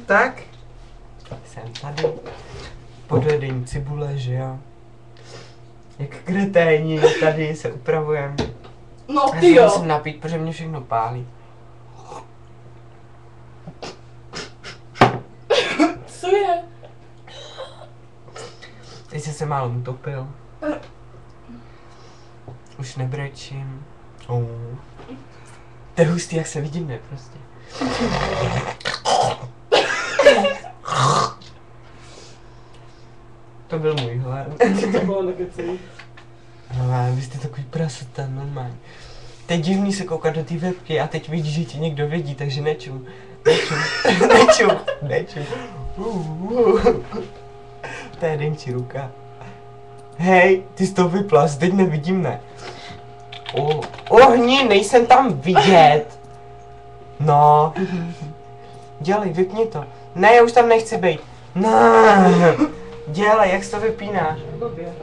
Tak. Jsem tady. Podvedím cibule, že jo. Jak kreténi, tady se upravujeme. No ty jo. Musím napít, protože mě všechno pálí. Co je? Teď jsem se málo utopil. Už nebrečím. To je hustý, jak se vidíme prostě. To byl můj hlad. To bylo nekecej. No, vy jste takový prasota, normálně. To je divný se koukat do té webky a teď vidíš, že ti někdo vidí, takže nečum. Nečum. To je Denči ruka. Hej, ty jsi to vypla, teď nevidím, ne? Ohni, nejsem tam vidět. No. Dělej, vypni to. Ne, já už tam nechci být. No. Dělej, jak jsi to vypínáš? Blbě.